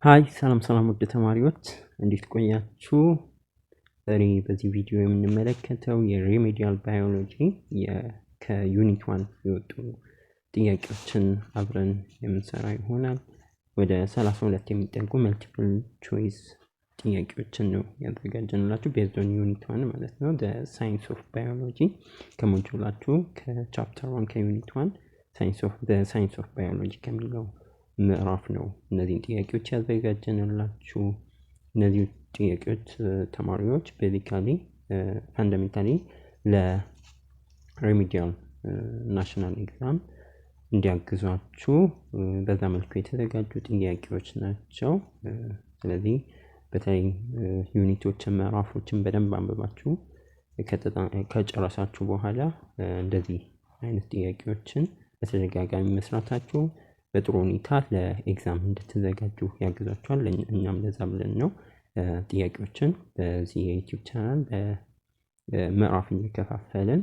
ሃይ ሰላም ውድ ተማሪዎች እንዴት ቆያችሁ? ዛሬ በዚህ ቪዲዮ የምንመለከተው የሪሜዲያል ባዮሎጂ ከዩኒት 1 የወጡ ጥያቄዎችን አብረን የምንሰራ ይሆናል። ወደ 32 የሚጠጉ መልቲፕል ቾይስ ጥያቄዎችን ነው ያዘጋጀንላችሁ ቤዝድ ኦን ዩኒት 1 ማለት ነው። the science of biology ከሞጁላችሁ ከቻፕተር 1 ከዩኒት 1 science of biology ከሚለው ምዕራፍ ነው እነዚህን ጥያቄዎች ያዘጋጀንላችሁ። እነዚህ ጥያቄዎች ተማሪዎች ቤዚካሊ ፈንዳሜንታሊ ለሪሚዲያል ናሽናል ኤግዛም እንዲያግዟችሁ በዛ መልኩ የተዘጋጁ ጥያቄዎች ናቸው። ስለዚህ በተለይ ዩኒቶችን ምዕራፎችን በደንብ አንብባችሁ ከጨረሳችሁ በኋላ እንደዚህ አይነት ጥያቄዎችን በተደጋጋሚ መስራታችሁ በጥሩ ሁኔታ ለኤግዛም እንድትዘጋጁ ያግዛችኋል። እኛም ለዛ ብለን ነው ጥያቄዎችን በዚህ የዩቲዩብ ቻናል በምዕራፍ እየከፋፈልን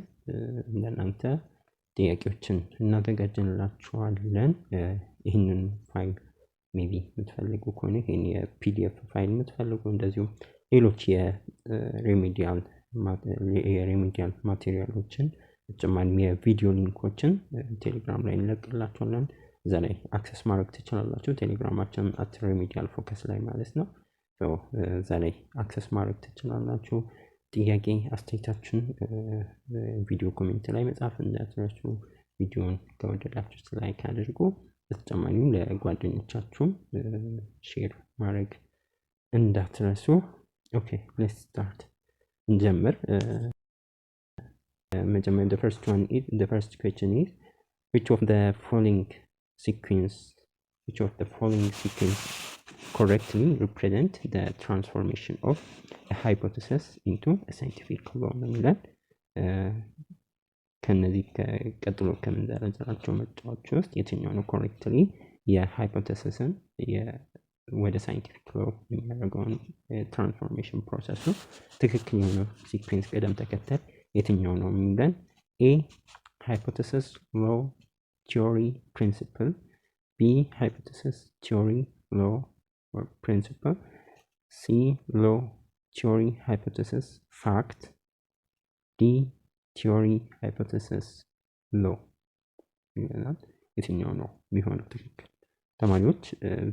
ለእናንተ ጥያቄዎችን እናዘጋጅላችኋለን። ይህንን ፋይል ሜቢ የምትፈልጉ ከሆነ ይህን የፒዲኤፍ ፋይል የምትፈልጉ እንደዚሁም ሌሎች የሬሜዲያል ማቴሪያሎችን ተጨማሪ የቪዲዮ ሊንኮችን ቴሌግራም ላይ እንለቅላችኋለን። እዛ ላይ አክሰስ ማድረግ ትችላላችሁ። ቴሌግራማችን @remedialfocus ላይ ማለት ነው። እዛ ላይ አክሰስ ማድረግ ትችላላችሁ። ጥያቄ አስተያየታችሁን ቪዲዮ ኮሜንት ላይ መጻፍ እንዳትረሱ። ቪዲዮን ከወደዳችሁት ላይክ አድርጉ። በተጨማሪም ለጓደኞቻችሁ ሼር ማድረግ እንዳትረሱ። ኦኬ ሌትስ ስታርት እንጀምር። መጀመሪያ the first question is which of the following sequence correctly represent the transformation of a hypothesis into a scientific law? ከነዚህ ቀጥሎ ከምንዘረዝራቸው ምርጫዎች ውስጥ የትኛው ነው ኮሬክትሊ የሃይፖቴሲስን ወደ ሳይንቲፊክ ሎው የሚያደርገውን ትራንስፎርሜሽን ፕሮሰሱ ትክክል የሆነ ሲኩዌንስ ቅደም ተከተል የትኛው ነው የሚለን? ኤ ሃይፖቴሲስ ሎው ቲዮሪ ፕሪንሲፕል፣ B hypothesis theory law or principle, C law theory hypothesis fact, D theory hypothesis law። የትኛው ነው የሚሆነው ትክክል? ተማሪዎች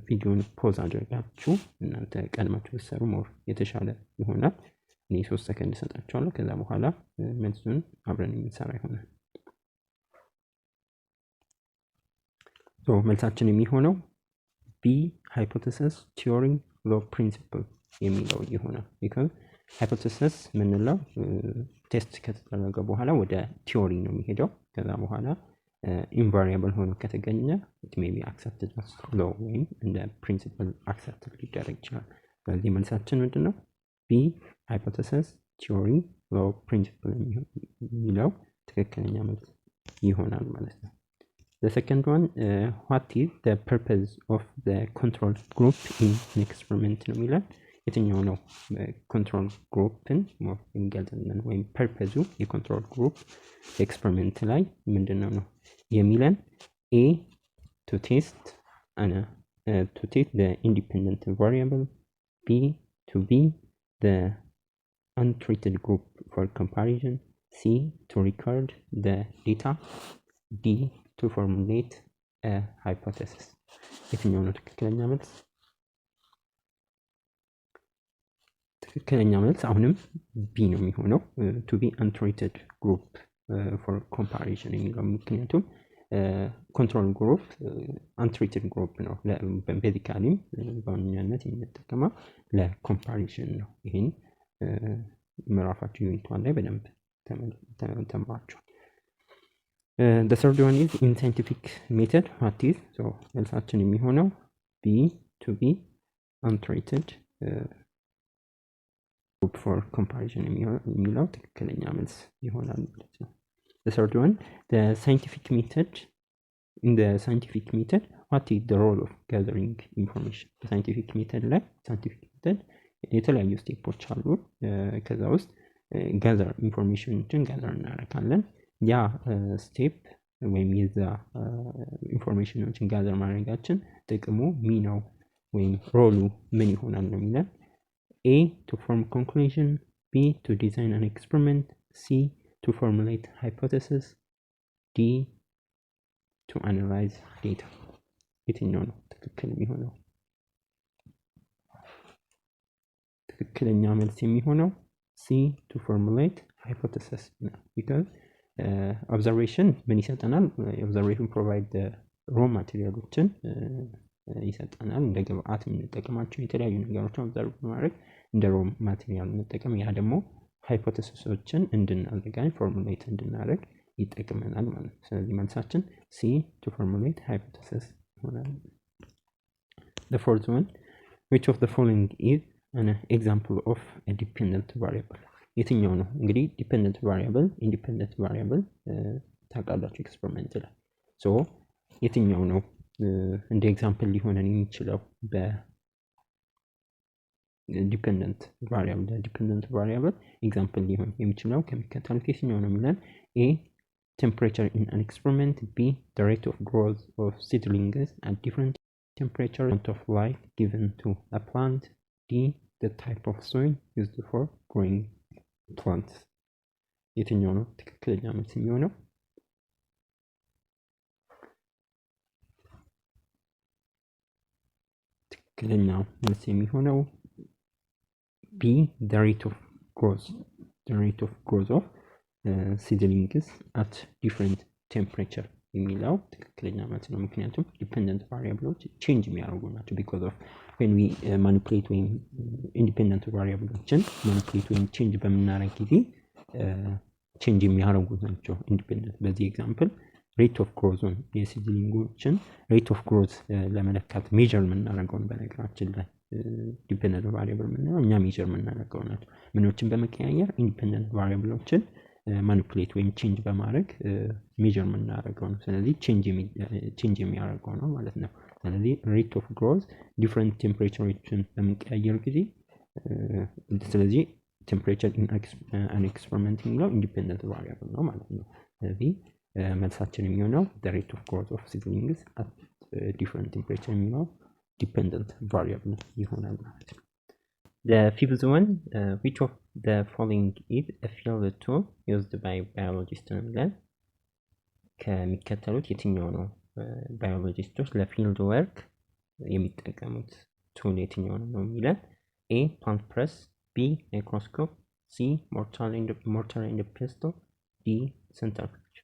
ቪዲዮን ፖዝ አድርጋችሁ እናንተ ቀድማችሁ ብትሰሩ ሞር የተሻለ ይሆናል። እኔ 3 ሰከንድ ሰጣችኋለሁ። ከዛ በኋላ መልሱን አብረን የምንሰራ ይሆናል። መልሳችን የሚሆነው B hypothesis theory law principle የሚለው ይሆናል። because hypothesis ምንለው ቴስት ከተደረገ በኋላ ወደ ቲዮሪ ነው የሚሄደው። ከዛ በኋላ invariable ሆኖ ከተገኘ it may be accepted as law ወይም እንደ principle accepted ሊደረግ ይችላል። ስለዚህ መልሳችን ምንድነው? B hypothesis theory law principle የሚለው ትክክለኛ መልስ ይሆናል ማለት ነው። The second one, what is the purpose of the control group in an experiment ነው የሚለን። የትኛው ነው ኮንትሮል ግሩፕን እንገልጽልን ወይም ፐርፐዙ የኮንትሮል ግሩፕ ኤክስፐሪመንት ላይ ምንድነው ነው የሚለን? A to test the independent variable, B to be the untreated group for comparison, C to record the data, D to formulate a hypothesis። የትኛው ነው ትክክለኛ መልስ? ትክክለኛ መልስ አሁንም B ነው የሚሆነው to be untreated group for comparison የሚለው ምክንያቱም ኮንትሮል ግሩፕ untreated group ነው። ቤዚካሊ በዋነኛነት የሚጠቀመው ለኮምፓሪሽን ነው። ይሄን ምዕራፋችሁ ዩኒት 1 ላይ በደንብ ተማራችሁ። The third one is in scientific method what is? so መልሳችን የሚሆነው B to be untreated group for comparison የሚለው ትክክለኛ መልስ ይሆናል ማለት ነው። The third one, the scientific method what is the role of gathering information? scientific method የተለያዩ ስቴፖች አሉ። ከዛ ውስጥ ጋዘር ኢንፎርሜሽንን ጋዘር እናደርጋለን። ያ ስቴፕ ወይም የዛ ኢንፎርሜሽኖችን ጋዘር ማድረጋችን ጥቅሙ ሚናው ወይም ሮሉ ምን ይሆናል ነው የሚለን። A to form conclusion, B to design an experiment, C to formulate hypothesis, D to analyze data። የትኛው ነው ትክክል የሚሆነው? ትክክለኛ መልስ የሚሆነው C to formulate hypothesis ነው። because observation ምን ይሰጠናል? observation provide the raw materialዎችን ይሰጠናል። እንደ ግብአት የምንጠቀማቸው የተለያዩ ነገሮችን ኦብዘርቭ በማድረግ እንደ ሮ ማቴሪያል እንጠቀም። ያ ደግሞ ሃይፖቴሲሶችን እንድናዘጋጅ ፎርሙሌት እንድናደርግ ይጠቅመናል ማለት ነው። ስለዚህ መልሳችን ሲ to formulate hypothesis ይሆናል። the fourth one, which of the following is an example of a dependent variable? የትኛው ነው እንግዲህ ዲፔንደንት ቫሪያብል ኢንዲፔንደንት ቫሪያብል ታውቃላችሁ ኤክስፐሪመንት ላይ። ሶ የትኛው ነው እንደ ኤግዛምፕል ሊሆነን የሚችለው በዲፔንደንት ቫሪያብል ኤግዛምፕል ሊሆን የሚችለው ከሚከተሉት የትኛው ነው የሚለን? ኤ temperature in an experiment, B the rate of growth of seedlings at different temperature, amount of light given to a plant, D the type of soil used for growing plants። የትኛው ነው ትክክለኛ መልስ የሚሆነው? ትክክለኛው መልስ የሚሆነው B the rate of growth of seedlings at different temperature የሚለው ትክክለኛ መልስ ነው። ምክንያቱም ዲፔንደንት ቫሪያብሎች ቼንጅ የሚያደርጉ ናቸው። ቢኮዝ ኦፍ when we manipulate ወይም ኢንዲፔንደንት ቫሪያብሎችን ማኒፑሌት ወይም ቼንጅ በምናደርግ ጊዜ ቼንጅ የሚያደርጉ ናቸው ኢንዲፔንደንት። በዚህ ኤግዛምፕል ሬት ኦፍ ግሮዝን የሲድሊንጎችን ሬት ኦፍ ግሮዝ ለመለካት ሜጀር የምናደርገውን በነገራችን ላይ ዲፔንደንት ቫሪያብል የምንለው እኛ ሜጀር የምናደርገው ናቸው። ምኖችን በመቀያየር ኢንዲፔንደንት ቫሪያብሎችን ማኒፑሌት ወይም ቼንጅ በማድረግ ሜጀር የምናደርገው ነው። ስለዚህ ቼንጅ የሚያደርገው ነው ማለት ነው። ስለዚህ ሬት ኦፍ ግሮዝ ዲፍረንት ቴምፕሬቸሮችን በምንቀያየር ጊዜ ስለዚህ ቴምፕሬቸር ኢን አን ኤክስፐሪመንት የሚለው ኢንዲፔንደንት ቫሪያብል ነው ማለት ነው። ስለዚህ መልሳችን የሚሆነው the rate of growth of seedlings at different temperature የሚለው dependent variable ይሆናል ማለት ነው። The fifth one, which of the following is a field tool used by biologists ነው የሚለን። ከሚከተሉት የትኛው ነው ባዮሎጂስቶች ለፊልድ ወርክ የሚጠቀሙት ቱል የትኛው ነው የሚለን? A plant press, B microscope, C mortar and pestle, D centrifuge።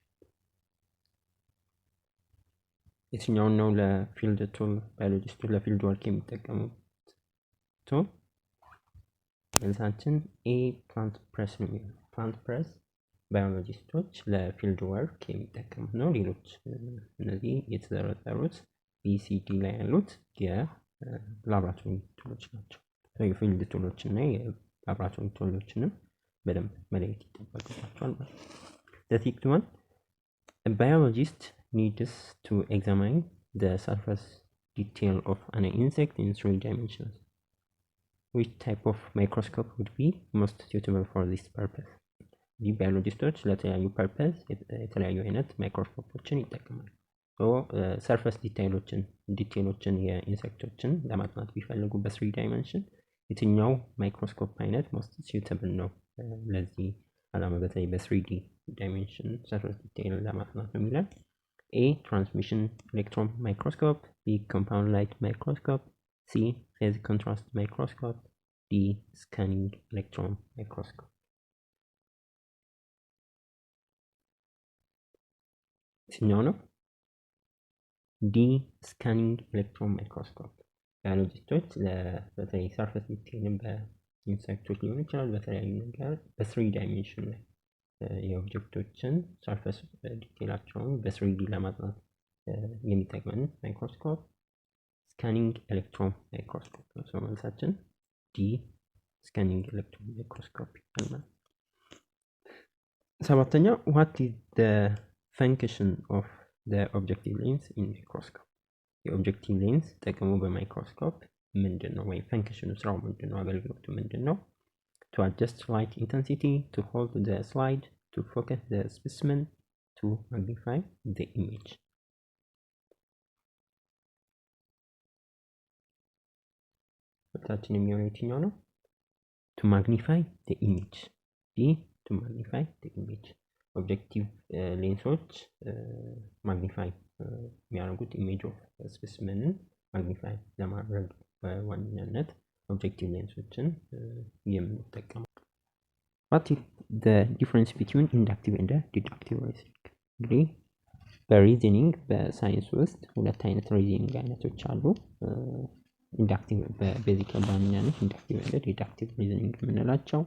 የትኛውን ነው ለፊልድ ቱል ባዮሎጂስቶች ለፊልድ ወርክ የሚጠቀሙት ቱል? መልሳችን ኤ ፕላንት ፕሬስ ነው የሚለው። ፕላንት ፕሬስ ባዮሎጂስቶች ለፊልድ ወርክ የሚጠቀሙት ነው። ሌሎች እነዚህ የተዘረዘሩት ቢሲዲ ላይ ያሉት የላብራቶሪ ቱሎች ናቸው። የፊልድ ቱሎች እና የላብራቶሪ ቱሎችንም በደንብ መለየት ይጠበቅባቸዋል ማለት ነው። The sixth one, a biologist needs to examine the surface detail of an insect in 3 dimensions. Which type of microscope would be most suitable for this purpose? The biologists ለተለያዩ ፐርፐዝ የተለያዩ አይነት ማይክሮስኮፖችን ይጠቀማሉ። ሰርፈስ ዲቴይሎችን የኢንሴክቶችን ለማጥናት ቢፈልጉ በ3 ዳይሜንሽን የትኛው ማይክሮስኮፕ አይነት ሞስት suitable ነው ለዚህ ዓላማ በተለይ በ3D ዳይሜንሽን ሰርፈስ ዲቴይል ለማጥናት ነው የሚለው? A transmission electron microscope, B compound light microscope, C phase contrast microscope, D scanning electron microscope። የትኛው ነው? ዲ ስካኒንግ ኤሌክትሮን ማይክሮስኮፕ። ባዮሎጂስቶች በተለይ ሰርፈስ ዲቴይልን በኢንሴክቶች ሊሆን ይችላል በተለያዩ ነገር በ3 ዳይሜንሽን ላይ የኦብጀክቶችን ሰርፈስ ዲቴይላቸውን በ3D ለማጥናት የሚጠቅመን ማይክሮስኮፕ ስካኒንግ ኤሌክትሮን ማይክሮስኮፕ ነው። ሰው መልሳችን ዲ ስካኒንግ ኤሌክትሮን ማይክሮስኮፕ ይባላል። ሰባተኛ what is the function of the objective lens in microscope? የኦብጀክቲቭ ሌንስ ጥቅሙ በማይክሮስኮፕ ምንድነው? ወይ ፈንክሽኑ ስራው ምንድነው? አገልግሎቱ ምንድነው? To adjust light intensity, to hold the slide, to focus the specimen, to magnify the image. መልሳችን የሚሆነው የትኛው ነው? to magnify the image ዲ to magnify the image ኦብጀክቲቭ ሌንሶች ማግኒፋይ የሚያደርጉት ኢሜጅ ኦፍ ስፔሲመንን ማግኒፋይ ለማድረግ በዋነኛነት ኦብጀክቲቭ ሌንሶችን የምንጠቀመው። what is the difference between inductive and deductive reasoning? እንግዲህ በሪዝኒንግ በሳይንስ ውስጥ ሁለት አይነት ሪዝኒንግ አይነቶች አሉ። ኢንዳክቲቭ በቤዚክ በዋነኛነት ኢንዳክቲቭ እና ዲዳክቲቭ ሪዝኒንግ የምንላቸው።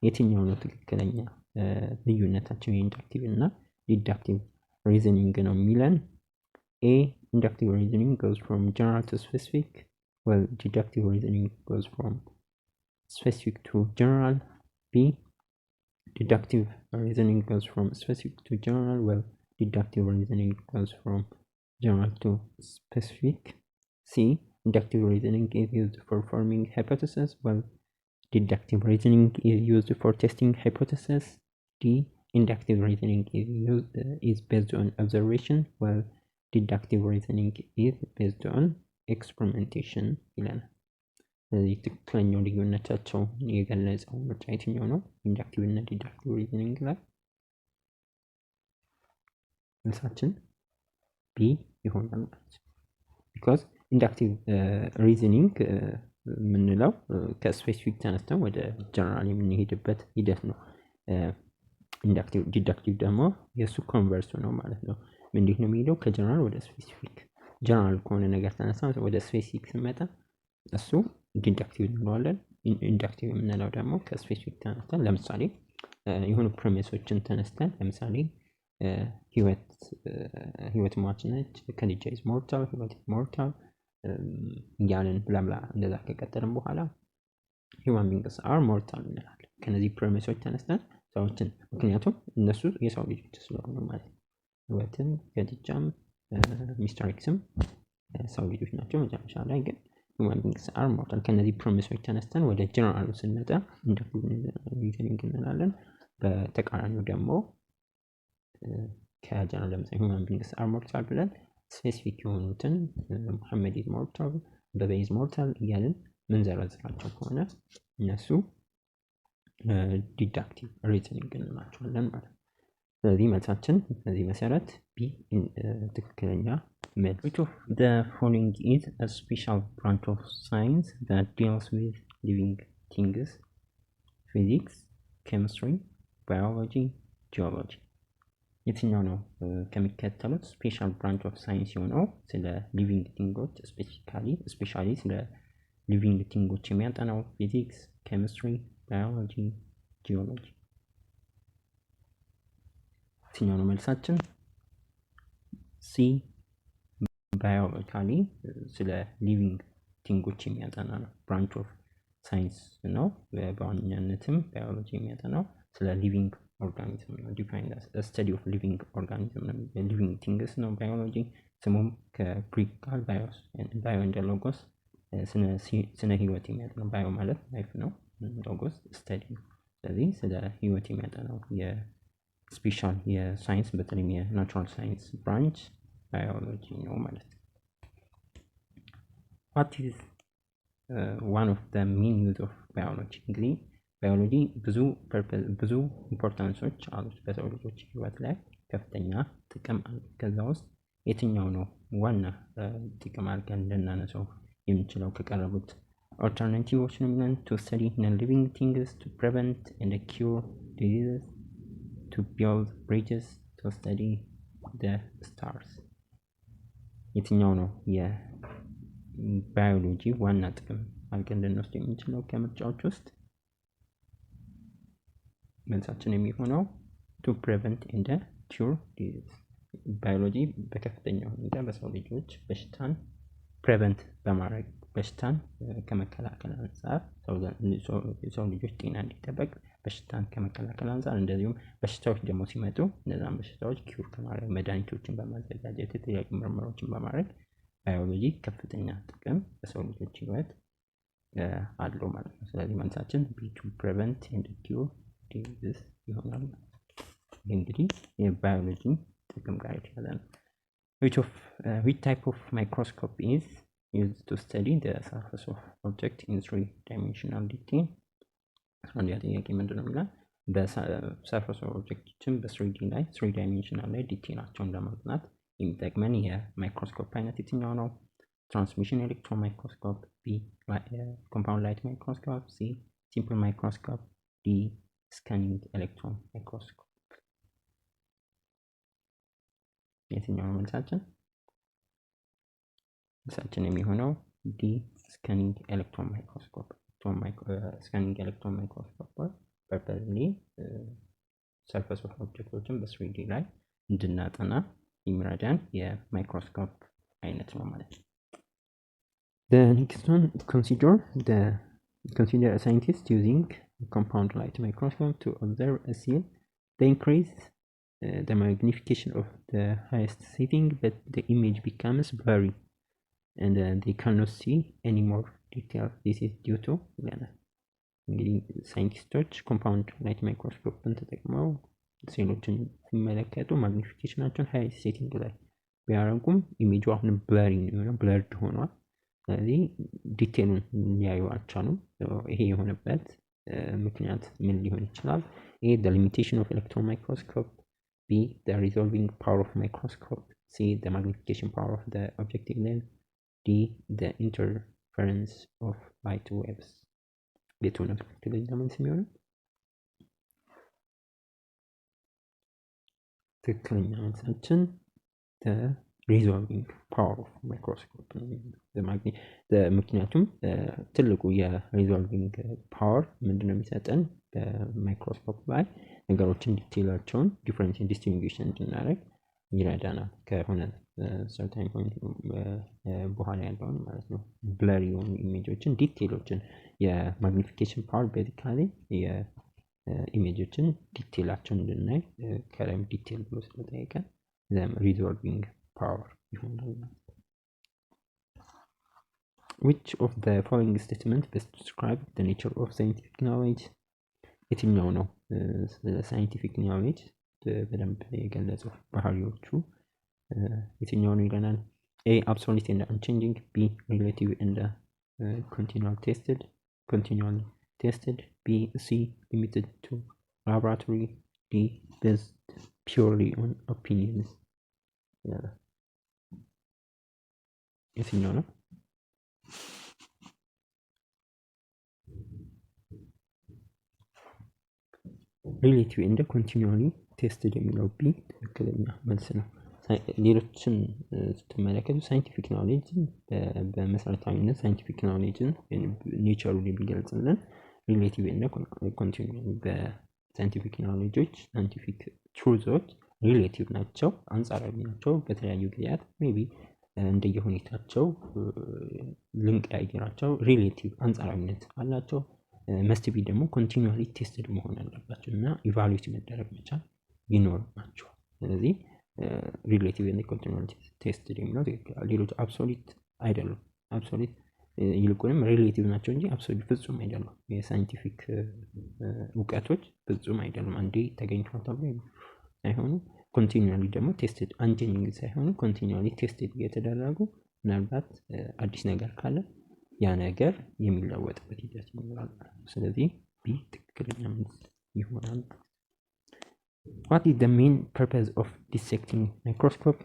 የትኛው ነው ትክክለኛ ልዩነታቸው የኢንዳክቲቭ እና ዲዳክቲቭ ሪዝኒንግ ነው የሚለን? A inductive reasoning goes from general to specific, while deductive reasoning goes from specific to general. B deductive reasoning goes from specific to general, while deductive reasoning goes from general to specific. C inductive reasoning is used for forming hypotheses, while deductive reasoning is used for testing hypotheses. D inductive reasoning is based on observation, while deductive reasoning is based on experimentation ይለናል። ስለዚህ ትክክለኛው ልዩነታቸው የገለጸው ምርጫ የትኛው ነው? ኢንዳክቲቭ እና ዲዳክቲቭ ሪዝኒንግ ላይ መልሳችን ቢ ይሆናል ማለት ነው። ቢኮዝ ኢንዳክቲቭ ሪዝኒንግ የምንለው ከስፔሲፊክ ተነስተን ወደ ጀነራል የምንሄድበት ሂደት ነው። ኢንዳክቲቭ ዲዳክቲቭ ደግሞ የእሱ ኮንቨርሱ ነው ማለት ነው። እንዴት ነው የሚሄደው? ከጀነራል ወደ ስፔሲፊክ። ጀነራል ከሆነ ነገር ተነሳ ወደ ስፔሲፊክ ስንመጣ እሱ ዲዳክቲቭ እንለዋለን። ኢንዳክቲቭ የምንለው ደግሞ ከስፔሲፊክ ተነስተን ለምሳሌ የሆኑ ፕሪሚሶችን ተነስተን ለምሳሌ ህይወት ሟች ነች፣ ከልጃ ኢዝ ሞርታል፣ ህይወት ኢዝ ሞርታል እያልን ብላብላ እንደዛ ከቀጠልን በኋላ ሂውማን ቢንግስ አር ሞርታል እንላለን። ከነዚህ ፕሪሚሶች ተነስተን ሰዎችን ምክንያቱም እነሱ የሰው ልጆች ስለሆኑ ማለት ነው። ህይወትም ከልጃም ሚስተር ኤክስም ሰው ልጆች ናቸው። መጨረሻ ላይ ግን ሂውማን ቢንግስ አር ሞርታል። ከነዚህ ፕሪሚሶች ተነስተን ወደ ጀነራሉ ስንመጣ ኢንዳክቲቭ ሪዝኒንግ እንላለን። በተቃራኒው ደግሞ ከጀነራል ለምሳሌ ሂውማን ቢንግስ አር ሞርታል ብለን ስፔሲፊክ የሆኑትን ሙሐመድ ኢዝ ሞርታል፣ በበ ኢዝ ሞርታል እያልን ምንዘረዝራቸው ከሆነ እነሱ ዲዳክቲቭ ሪዝኒንግ እንላቸዋለን ማለት ነው። ስለዚህ መልሳችን በዚህ መሰረት ቢ ትክክለኛ መልስ። Which of the following is a special branch of science that deals with living things? Physics, chemistry, biology, geology. የትኛው ነው ከሚከተሉት ስፔሻል ብራንች ኦፍ ሳይንስ የሆነው ስለ ሊቪንግ ቲንጎች ስፔሻሊ ስለ ሊቪንግ ቲንጎች የሚያጠናው? ፊዚክስ፣ ኬሚስትሪ፣ ባዮሎጂ፣ ጂኦሎጂ። የትኛው ነው መልሳችን? ሲ ባዮሎጂካሊ ስለ ሊቪንግ ቲንጎች የሚያጠና ነው ብራንች ኦፍ ሳይንስ ነው። በዋነኛነትም ባዮሎጂ የሚያጠናው ስለ ሊቪንግ ኦርጋኒዝም ነው። ዲፋይንድ አስ ስተዲ ኦፍ ሊቪንግ ኦርጋኒዝም ነው። ሊቪንግ ቲንግስ ነው ባዮሎጂ። ስሙም ከግሪክ ቃል ባዮ እንደ ሎጎስ ስነ ህይወት የሚያጠናው። ባዮ ማለት ላይፍ ነው፣ ሎጎስ ስተዲ ነው። ስለዚህ ስለ ህይወት የሚያጠናው የስፔሻል የሳይንስ በተለይም የናቹራል ሳይንስ ብራንች ባዮሎጂ ነው ማለት ነው። What is one of the main use of biology? እንግዲህ ባዮሎጂ ብዙ ኢምፖርታንሶች አሉት በሰው ልጆች ህይወት ላይ ከፍተኛ ጥቅም አለ። ከዛ ውስጥ የትኛው ነው ዋና ጥቅም አድርገን ልናነሳው የምንችለው ከቀረቡት ኦልተርናቲቮች ነው የሚለን? to study non-living things, to prevent and cure diseases, to build bridges, to study the stars። የትኛው ነው የባዮሎጂ ዋና ጥቅም አድርገን ልንወስድ የምንችለው ከምርጫዎች ውስጥ? መልሳችን የሚሆነው to prevent and cure disease። ባዮሎጂ በከፍተኛ ሁኔታ በሰው ልጆች በሽታን ፕሬቨንት በማድረግ በሽታን ከመከላከል አንፃር የሰው ልጆች ጤና እንዲጠበቅ በሽታን ከመከላከል አንፃር፣ እንደዚሁም በሽታዎች ደግሞ ሲመጡ እነዛን በሽታዎች ኪውር ከማድረግ መድኃኒቶችን በማዘጋጀት የተለያዩ ምርመራዎችን በማድረግ ባዮሎጂ ከፍተኛ ጥቅም በሰው ልጆች ህይወት አለው ማለት ነው። ስለዚህ መልሳችን ቢ to prevent and cure diseases ይሆናል። እንግዲህ የባዮሎጂ ጥቅም ጋር የተያዘ ነው። which type of microscope is used to study the surface of object in 3-dimensional detail። አንድ ጥያቄ ምንድን ነው የሚለው በሰርፌስ ኦፍ ኦብጀክቶችን በ3D ላይ 3-dimensional ላይ ዲቴይላቸውን ለማጥናት የሚጠቅመን የማይክሮስኮፕ አይነት የትኛው ነው? ትራንስሚሽን ኤሌክትሮን ማይክሮስኮፕ፣ ቢ ኮምፓውንድ ላይት ማይክሮስኮፕ፣ ሲ ሲምፕል ማይክሮስኮፕ፣ ዲ ስካኒንግ ኤሌክትሮን ማይክሮስኮፕ። የትኛው ነው መልሳችን? መልሳችን የሚሆነው ዲ ስካኒንግ ኤሌክትሮን ማይክሮስኮፕ። ስካኒንግ ኤሌክትሮን ማይክሮስኮፕ ፐርፐዝሊ ሰርፌስ ኦፍ ኦብጀክቶችን በ3D ላይ እንድናጠና የሚረዳን የማይክሮስኮፕ አይነት ነው ማለት ነው። The next one, consider a scientist using a compound light microscope to observe a cell. They increase the magnification of the highest setting, but the image becomes blurry and they cannot see any more detail. This is due to እንግዲህ ሳይንቲስቶች ኮምፓውንድ ላይት ማይክሮስኮፕን ተጠቅመው ሴሎችን ሲመለከቱ ማግኒፊኬሽናቸውን ሃይ ሴቲንግ ላይ ቢያደርጉም ኢሜጁ አሁንም ብለሪ ነው፣ ብለርድ ሆኗል። ስለዚህ ዲቴሉን ሊያዩ አልቻሉም። ይሄ የሆነበት ምክንያት ምን ሊሆን ይችላል? ኤ the limitation of electron microscope፣ B the resolving power of microscope፣ C the magnification power of the objective lens፣ D the interference of light waves። ቤቱ ነው ትክክለኛ መልስ የሚሆነው። ትክክለኛ መልሳችን ሪዞልቪንግ ፓወር ኦፍ ማይክሮስኮፕ ነው። ምክንያቱም ትልቁ የሪዞልቪንግ ፓወር ምንድነው የሚሰጠን? በማይክሮስኮፕ ላይ ነገሮችን ዲቴይላቸውን ዲፍረንስ ዲስቲንጉሽ እንድናደርግ ይረዳናል። ከሆነ ሰርታይም ፖይንት በኋላ ያለውን ማለት ነው ብለሪ የሆኑ ኢሜጆችን ዲቴይሎችን የማግኒፊኬሽን ፓወር ቤዚካሊ የኢሜጆችን ዲቴይላቸውን እንድናይ ከላይም ዲቴይል ብሎ ስለጠየቀን ሪዞልቪንግ ፓወር ይሆናል። Which of the following statements best describe the nature of scientific knowledge? የትኛው ነው ስለ ሳይንቲፊክ ኖሌጅ በደንብ የገለጸው ባህሪዎቹ የትኛው ነው ይለናል? A absolute and unchanging፣ B relative and continually tested፣ B C limited to laboratory፣ D based purely on opinions። የትኛው ነው? ሪሌቲቭ እንደ ኮንቲኒዩሊ ቴስትድ የሚለው ቢ ትክክለኛ መልስ ነው። ሌሎችን ስትመለከቱ ሳይንቲፊክ ኖሌጅን በመሰረታዊነት ሳይንቲፊክ ኖሌጅን ኔቸሩን የሚገልጽልን ሪሌቲቭ እንደ ኮንቲኒዩሊ በሳይንቲፊክ ኖሌጆች ሳይንቲፊክ ትሩዞች ሪሌቲቭ ናቸው፣ አንጻራዊ ናቸው። በተለያዩ ጊዜያት ሜቢ እንደየሁኔታቸው ልንቀያየራቸው ሪሌቲቭ አንጻራዊነት አላቸው። መስቲቢ ደግሞ ኮንቲኒዩሊ ቴስትድ መሆን አለባቸው እና ኢቫሉዌት መደረግ መቻል ይኖርባቸዋል። ስለዚህ ሪሌቲቭ እና ኮንቲኒዩሊ ቴስትድ የሚለው ሌሎች አብሶሉት አይደሉም። አብሶሉት ይልቁንም ሪሌቲቭ ናቸው እንጂ አብሶሉት ፍጹም አይደሉም። የሳይንቲፊክ እውቀቶች ፍጹም አይደሉም። አንዴ ተገኝቷል ተብሎ ሳይሆኑ ኮንቲኒዩሊ ደግሞ ቴስትድ አንቼንጂንግ ሳይሆኑ ኮንቲኒዩሊ ቴስትድ እየተደረጉ ምናልባት አዲስ ነገር ካለ ያ ነገር የሚለወጥበት ሂደት ይኖራል። ስለዚህ ቢ ትክክለኛ መልስ ይሆናል። What is the main purpose of dissecting microscope?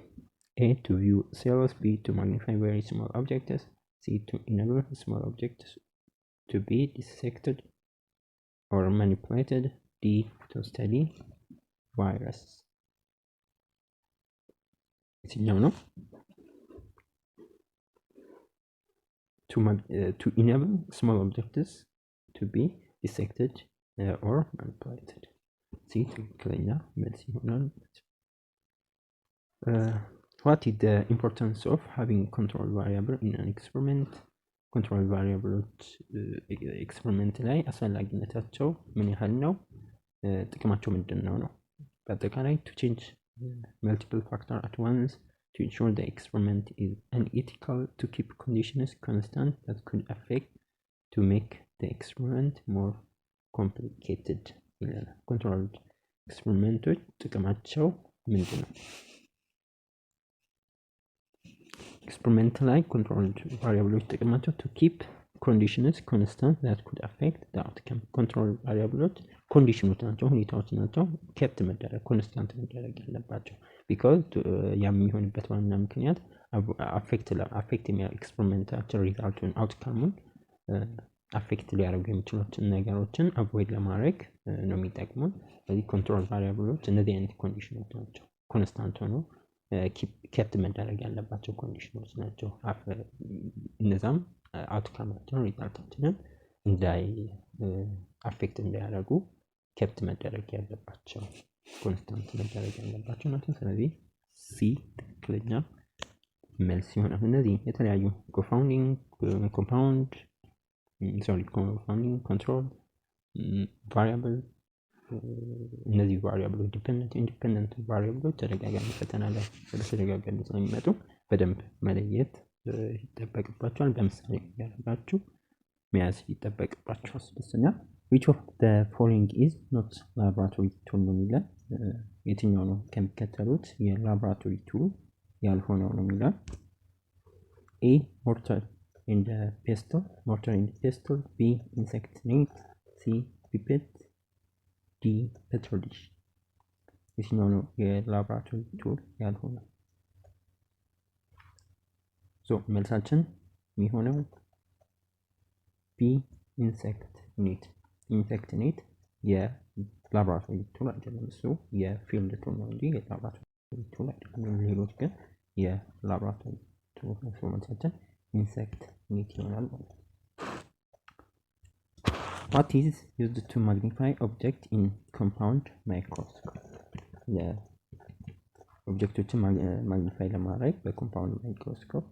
A to view cells፣ B to magnify very small objects፣ C to enable small objects to be dissected or manipulated፣ D to study virus። የትኛው ነው? To enable small objects to be dissected or manipulated። See, ትክክለኛ መልስ ይሆናል። What is the importance of having control variable in an experiment? control variables ኤክስፐሪመንት ላይ አስፈላጊነታቸው ምን ያህል ነው? ጥቅማቸው ምንድን ነው? በአጠቃላይ to change multiple factors at once, to ensure the experiment is unethical, to keep conditions constant that could affect, to make the experiment more complicated ይላል። ኮንትሮልድ ኤክስፐሪመንቶች ጥቅማቸው ምንድን ነው? ኤክስፐሪመንት ላይ ኮንትሮል ቫሪያብሎች ጥቅማቸው ቱ ኪፕ ኮንዲሽንስ ኮንስታንት ዛት ኩድ አፌክት ዘ አውትካም። ኮንትሮል ቫሪያብሎች ኮንዲሽኖች ናቸው፣ ሁኔታዎች ናቸው። ኬፕት መደረግ ኮንስታንት መደረግ ያለባቸው ቢካዝ ያ የሚሆንበት ዋና ምክንያት አፌክት ኤክስፐሪመንታችን ሪዛልቱን አውትካሙን አፌክት ሊያደርጉ የሚችሉትን ነገሮችን አቮይድ ለማድረግ ነው የሚጠቅሙን። ስለዚህ ኮንትሮል ቫሪያብሎች እነዚህ አይነት ኮንዲሽኖች ናቸው፣ ኮንስታንት ሆኖ ኬፕት መደረግ ያለባቸው ኮንዲሽኖች ናቸው። እነዛም አውትካማቸውን ሪዛልታችንን አፌክት እንዳያደርጉ ኬፕት መደረግ ያለባቸው ኮንስታንት መደረግ ያለባቸው ናቸው። ስለዚህ ሲ ትክክለኛ መልስ ይሆናል። እነዚህ የተለያዩ ኮምፓውንድ ኮንትሮል ቫሪያብል፣ እነዚህ ቫሪያብሎች ዲፔንደንት ኢንዲፔንደንት ቫሪያብሎች ተደጋጋሚ ፈተና ላይ በተደጋጋሚ ስለሚመጡ በደንብ መለየት ይጠበቅባቸዋል። በምሳሌ ያደርጋችሁ መያዝ ይጠበቅባቸዋል። ስድስተኛ which of the following is not laboratory tool ነው የሚለን። የትኛው ነው ከሚከተሉት የላቦራቶሪ ቱል ያልሆነው ነው የሚለን። ኤ ሞርታር ኤንድ ፔስትል፣ ሞርታር ኤንድ ፔስትል። ቢ ኢንሴክት ኔት። ሲ ፒፔት። ዲ ፔትሪ ዲሽ። የትኛው ነው የላቦራቶሪ ቱል ያልሆነው? መልሳችን የሚሆነው ቢ ኢንሴክት ኔት። ኢንሴክት ኔት የላቦራቶሪ ቱል አይደለም፣ እሱ የፊልድ ቱል ነው እንጂ የላቦራቶሪ ቱል አይደለም። ሌሎች ግን የላቦራቶሪ ቱል ነው። መልሳችን ኢንሴክት ኔት ይሆናል ማለት ነው። What is used to magnify object in compound microscope? ኦብጀክቶችን ማግኒፋይ ለማድረግ በኮምፓውንድ ማይክሮስኮፕ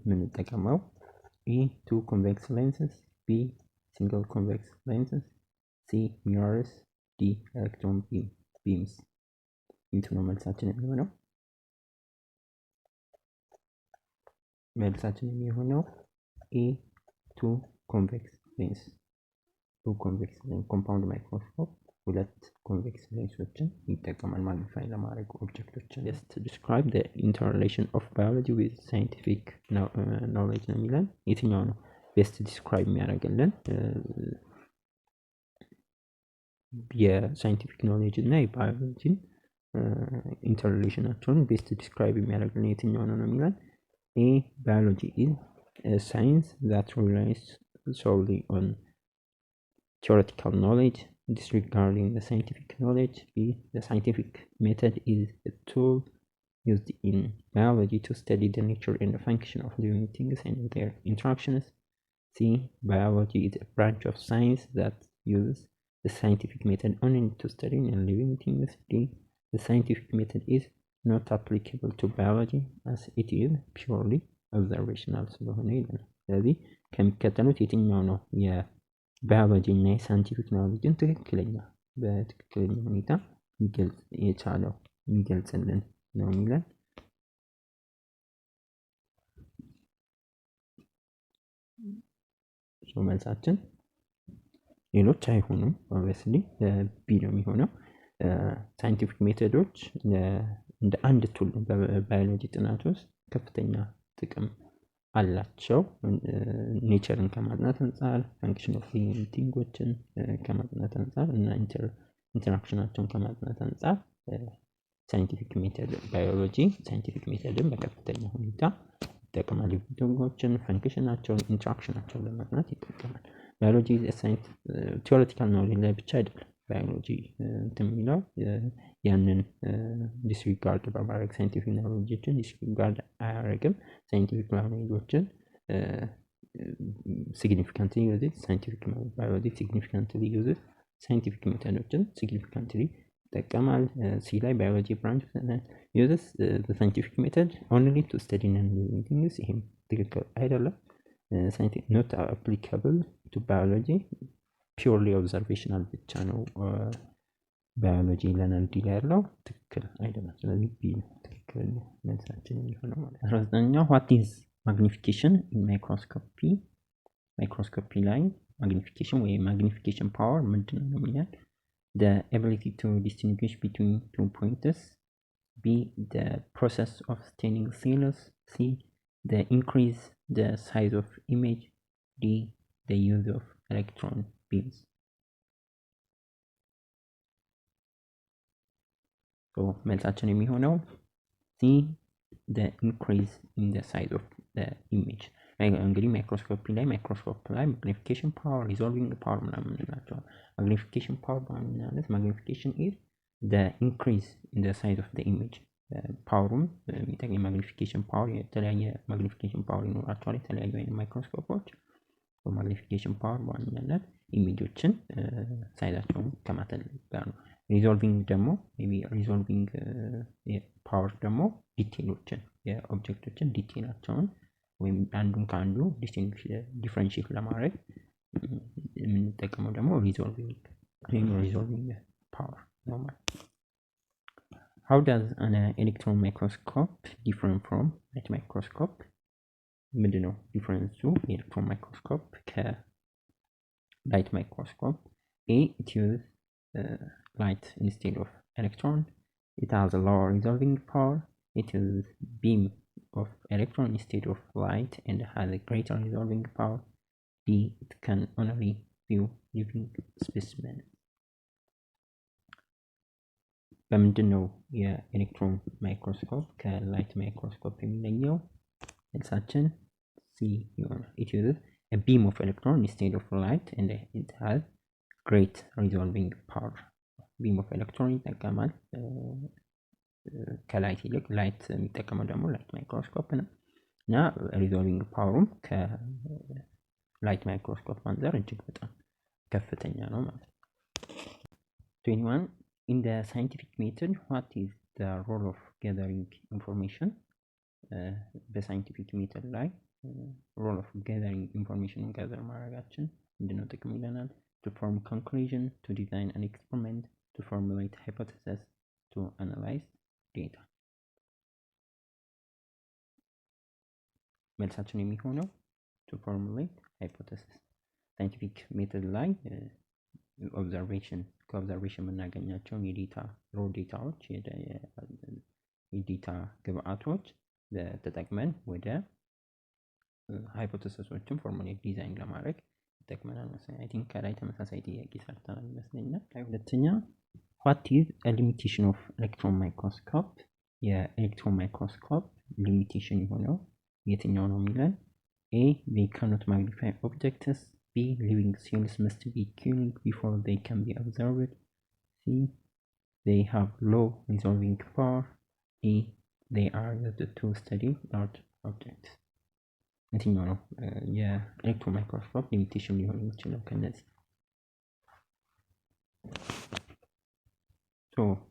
የምንጠቀመው ኤ ቱ ኮንቬክስ ሌንስስ፣ ቢ ሲንግል ኮንቬክስ ሌንስስ፣ ሲ ሚረርስ፣ ዲ ኤሌክትሮን ቢምስ። የቱ ነው መልሳችን የሚሆነው? መልሳችን የሚሆነው ኤ ቱ ኮንቬክስ ሌንስ። ኮንቬክስ ኮምፓውንድ ማይክሮስኮፕ ሁለት ኮንቬክስ ሌንሶችን ይጠቀማል ማግኒፋይ ለማድረግ ኦብጀክቶችን። ጀስት ዲስክራይብ ዘ ኢንተርሪሌሽን ኦፍ ባዮሎጂ ዊዝ ሳይንቲፊክ ኖሌጅ ነው የሚለን። የትኛው ነው ቤስት ዲስክራይብ የሚያደርግልን የሳይንቲፊክ ኖሌጅ እና የባዮሎጂን ኢንተርሪሌሽናቸውን ቤስት ዲስክራይብ የሚያደርግልን የትኛው ነው የሚለን። ኤ ባዮሎጂ ኢዝ ሳይንስ ዛት ሪላይስ solely on theoretical knowledge disregarding the scientific knowledge. B, the scientific method is a tool used in biology to study the nature and the function of living things and their interactions. C, biology is a branch of science that uses the scientific method only to study living things. D, the scientific method is not applicable to biology as it is purely observational ስለሆነ ይላል። ስለዚህ ከሚከተሉት የትኛው ነው የባዮሎጂ እና የሳይንቲፊክ ኖሌጅን በትክክለኛ ሁኔታ የሚገልጽልን ነው የሚለን። መልሳችን ሌሎች አይሆኑም። ኦብቪየስሊ ቢ ነው የሚሆነው። ሳይንቲፊክ ሜቶዶች እንደ አንድ ቱል በባዮሎጂ ጥናት ውስጥ ከፍተኛ ጥቅም አላቸው። ኔቸርን ከማጥናት አንጻር፣ ፈንክሽን ኦፍ ሊቪንግ ቲንጎችን ከማጥናት አንጻር እና ኢንተራክሽናቸውን ከማጥናት አንጻር ሳይንቲፊክ ሜተድ ባዮሎጂ ሳይንቲፊክ ሜተድን በከፍተኛ ሁኔታ ይጠቀማል። ሊቪንግ ቲንጎችን ፈንክሽናቸውን፣ ኢንተራክሽናቸውን ለማጥናት ይጠቀማል። ባዮሎጂ ሳይንስ ቲዎሬቲካል ኖሌጅ ላይ ብቻ አይደለም። ባዮሎጂ የሚለው ያንን ዲስሪጋርድ በማድረግ ሳይንቲፊክ ኖሌጆችን ዲስሪጋርድ አያደርግም። ሳይንቲፊክ ኖሌጆችን ሲግኒፊካንትሊ ዩዝድ፣ ሳይንቲፊክ ባዮሎጂ ሲግኒፊካንትሊ ዩዝድ፣ ሳይንቲፊክ ሜተዶችን ሲግኒፊካንትሊ ይጠቀማል። ሲ ላይ ባዮሎጂ ብራንች ዩዝስ ሳይንቲፊክ ሜተድ ኦንሊ ቱ ስተዲ ነን ሊቪንግ ቲንግስ። ይህም ትክክል አይደለም። ኖት አፕሊካብል ቱ ባዮሎጂ ፒውርሊ ኦብዘርቬሽናል ብቻ ነው ባዮሎጂ ይለናል። ዲ ላይ ያለው ትክክል አይደለም። ስለዚህ ቢ ትክክል መልሳችን የሚሆነው ማለት ነው። 19ኛው ዋት ኢዝ ማግኒፊኬሽን ኢን ማይክሮስኮፒ። ማይክሮስኮፒ ላይ ማግኒፊኬሽን ወይ ማግኒፊኬሽን ፓወር ምንድን ነው የሚለን? the ability to distinguish between two points. B, the process of staining cells. C. The increase the size of image. D. The use of electron beams. So መልሳችን የሚሆነው C. The increase in the size of the image. እንግዲህ ማይክሮስኮፕ ላይ ማግኒፊኬሽን ፓወር ሪዞልቪንግ ፓወር ምናምን እንላቸዋለን። ማግኒፊኬሽን ፓወር ማለት ማግኒፊኬሽን ኢዝ the increase in the size of the image ፓወሩም የሚጠቅም ማግኒፊኬሽን ፓወር የተለያየ ማግኒፊኬሽን ፓወር ይኖራቸዋል የተለያዩ አይነት ማይክሮስኮፖች። ማግኒፊኬሽን ፓወር በዋነኛነት ኢሜጆችን ሳይዛቸውን ከማተለቅ ጋር ነው። ሪዞልቪንግ ደግሞ ሪዞልቪንግ ፓወር ደግሞ ዲቴሎችን የኦብጀክቶችን ዲቴላቸውን ወይም አንዱን ከአንዱ ዲፍረንሺየት ለማድረግ የምንጠቀመው ደግሞ ሪዞልቪንግ ፓወር ነው ማለት። How does an electron microscope different from light microscope? ምንድነው ዲፍረንሱ የኤሌክትሮን ማይክሮስኮፕ ከላይት ማይክሮስኮፕ? A. It uses light instead of electron. It has a lower resolving power. It uses beam of electron instead of light and has a greater resolving power. D. It can only view living specimen. በምንድን ነው የኤሌክትሮን ማይክሮስኮፕ ከላይት ማይክሮስኮፕ የሚለየው? መልሳችን C ይሆናል። It uses a beam of electron instead of light and it has great resolving power. beam of electron ይጠቀማል ከላይት ይልቅ ላይት የሚጠቀመው ደግሞ ላይት ማይክሮስኮፕ ነው እና ሪዞልቪንግ ፓወሩም ከላይት ማይክሮስኮፕ አንፃር እጅግ በጣም ከፍተኛ ነው ማለት ነው። 21 In the scientific method, what is the role of gathering information? በሳይንቲፊክ ሜተድ ላይ ሮል ኦፍ gathering information gather ማድረጋችን ምንድነው ጥቅም ይለናል? To form conclusion, to design an experiment, to formulate hypothesis, to analyze data. መልሳችን የሚሆነው to formulate hypothesis ሳይንቲፊክ ሜተድ ላይ ከኦብዘርቬሽን የምናገኛቸውን የዴታ ሮ ዴታዎች የዴታ ግብአቶች ተጠቅመን ወደ ሃይፖቴሲሶችን ፎርሙሌት ዲዛይን ለማድረግ ይጠቅመናል መሰለኝ። አይ ቲንክ ከላይ ተመሳሳይ ጥያቄ ሰርተናል ይመስለኛል። ሁለተኛ what is a limitation of electron microscope? የኤሌክትሮን ማይክሮስኮፕ ሊሚቴሽን የሆነው የትኛው ነው የሚለን? A. They cannot magnify objects. B. Living cells must be killed before they can be observed. C. They have low resolving power. E. They are used to study large objects. የትኛው ነው የኤሌክትሮን ማይክሮስኮፕ ሊሚቴሽን ሊሆን የሚችለው ከነዚህ?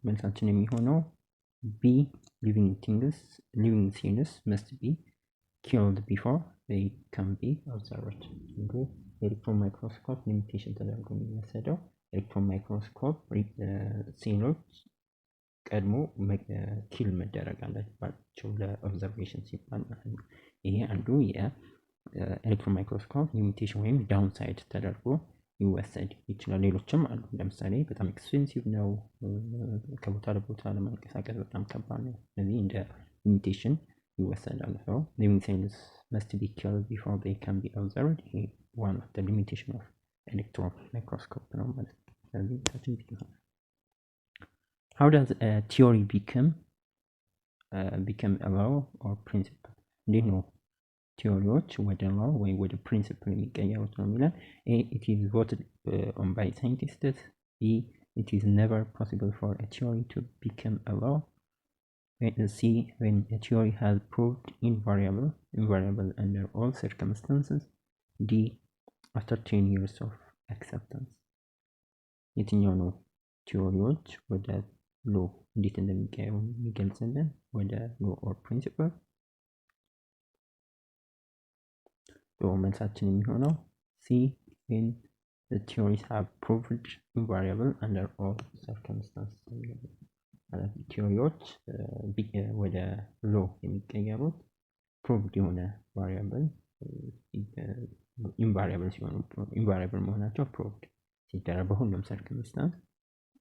መልሳችን የሚሆነው B. Living cells must be killed before they can be observed. ኤሌክትሮን ማይክሮስኮፕ ሊሚቴሽን ተደርጎ የሚወሰደው ኤሌክትሮን ማይክሮስኮፕ ሴሎች ቀድሞ ኪል መደረግ አለባቸው ለኦብዘርቬሽን ሲባል ማለት ነው። ይሄ አንዱ የኤሌክትሮን ማይክሮስኮፕ ሊሚቴሽን ወይም ዳውን ሳይድ ተደርጎ ይወሰድ ይችላል። ሌሎችም አሉ። ለምሳሌ በጣም ኤክስፔንሲቭ ነው፣ ከቦታ ለቦታ ለማንቀሳቀስ በጣም ከባድ ነው። ስለዚህ እንደ ሊሚቴሽን ይወሰዳል። ሰው living cells must be killed before they can be observed. ይሄ one of the limitation of electron microscope ነው ማለት ነው። ስለዚህ how does a theory become a law or principle? እንዴት ነው ቲዮሪዎች ወደ law ወይ ወደ principle የሚቀየሩት ነው የሚለን? A. It is voted on by scientists. B. It is never possible for a theory to become a law. C. When a theory has proved invariable under all circumstances. D. After 10 years of acceptance. የትኛው ነው ቲዮሪዎች ወደ ሎ እንዴት እንደሚቀየሩ የሚገልጽልን? ወደ ሎ ኦር ፕሪንሲፕል። መልሳችን የሚሆነው C. When the theories have proved invariable under all circumstances. ቲዮሪዎች ወደ ሎ የሚቀየሩት ፕሩቭድ የሆነ ቫሪያብል ኢንቫሪያብል ሲሆኑ ኢንቫሪያብል መሆናቸው ፕሩቭድ ሲደረግ በሁሉም ሰርከምስታንስ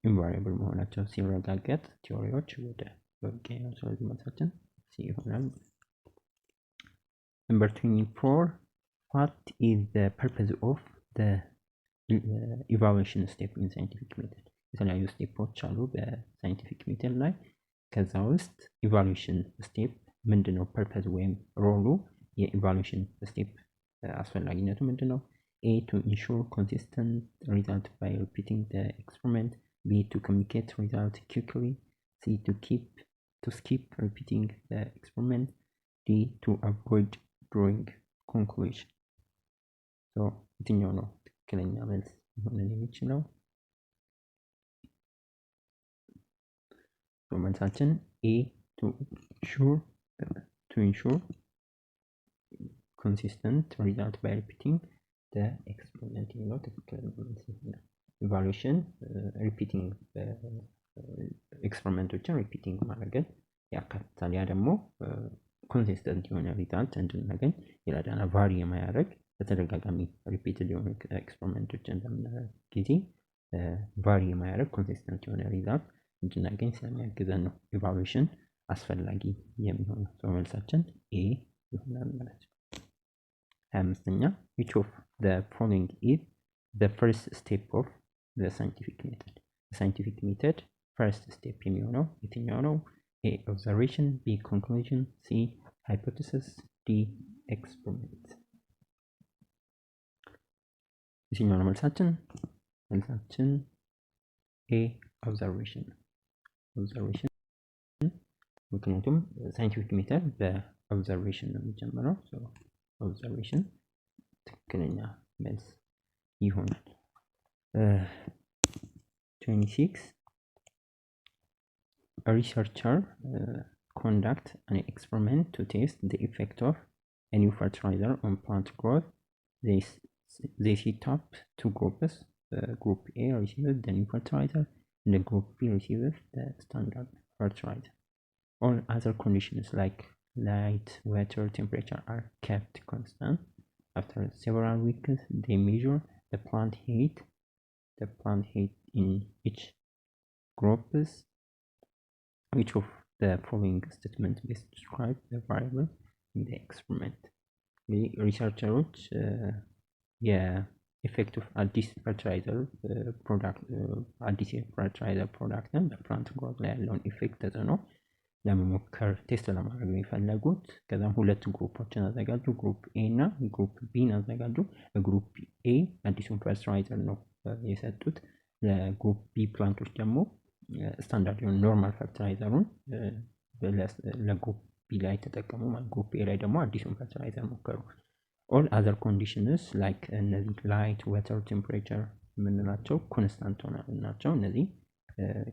ኢንቫሪያብል መሆናቸው ሲረጋገጥ ቲዮሪዎች ወደ ሎ ይቀየራሉ። ስለዚህ መልሳችን C ይሆናል። Number 24, what is the purpose of the evaluation step in scientific method? የተለያዩ ስቴፖች አሉ በሳይንቲፊክ ሜተድ ላይ። ከዛ ውስጥ ኢቫሉዌሽን ስቴፕ ምንድን ነው? ፐርፐዝ ወይም ሮሉ የኢቫሉዌሽን ስቴፕ አስፈላጊነቱ ምንድን ነው? A, to ensure consistent result by repeating the experiment. B, to communicate result quickly. C, to skip repeating the experiment. D, to avoid drawing conclusion. So የትኛው ነው ትክክለኛ መልስ ሊሆን የሚችለው? መልሳችን A, to ensure consistent result by repeating the experiment የሚለው ትክክለኛ መልስ ይሆናል። ኢቫሉዌሽን ሪፒቲንግ ኤክስፐሪመንቶችን ሪፒቲንግ ማድረግን ያካትታል። ያ ደግሞ ኮንሲስተንት የሆነ ሪዛልት እንድናገኝ ይረዳና ቫሪ የማያደርግ በተደጋጋሚ ሪፒትድ የሆኑ ኤክስፐሪመንቶችን በምናደርግ ጊዜ ቫሪ የማያደርግ ኮንሲስተንት የሆነ ሪዛልት እንድናገኝ ስለሚያግዘን ነው ኢቫሉዌሽን አስፈላጊ የሚሆነው። ሰው መልሳችን ኤ ይሆናል ማለት ነው። 25ኛ which of the following is the first step of the scientific method? The scientific method first step የሚሆነው የትኛው ነው? A, observation. B, conclusion. C, hypothesis. D, experiment. የትኛው ነው መልሳችን? መልሳችን A, observation. ምክንያቱም ሳይንቲፊክ ሜተድ በኦብዘርቬሽን ነው የሚጀምረው። ኦብዘርቬሽን ትክክለኛ መልስ ይሆናል። 26 A researcher conducts an experiment to test the effect of a new fertilizer on plant growth. They set up two groups. Group A receives the new fertilizer and the group B receives the standard fertilizer. All other conditions like light, water, temperature are kept constant. After several weeks, they measure the plant heat in each group. Which of the following statements best describe the variable in the experiment? The researchers effect of አዲስ ፈርቲላይዘር ፕሮዳክትን በፕላንት ግሮት ላይ ያለውን ኢፌክት ተጽዕኖ ለመሞከር ቴስት ለማድረግ ነው የፈለጉት። ከዛም ሁለት ግሩፖችን አዘጋጁ። ግሩፕ ኤ እና ግሩፕ ቢን አዘጋጁ። ለግሩፕ ኤ አዲሱን ፈርቲላይዘር ነው የሰጡት። ለግሩፕ ቢ ፕላንቶች ደግሞ ስታንዳርድ የሆነ ኖርማል ፈርቲላይዘሩን ለግሩፕ ቢ ላይ ተጠቀሙ። ግሩፕ ኤ ላይ ደግሞ አዲሱን ፈርቲላይዘር ሞከሩ። ኦል አዘር ኮንዲሽንስ ላይክ እነዚህ ላይት፣ ዋተር፣ ቴምፕሬቸር የምንላቸው ኮንስታንት ናቸው። እነዚህ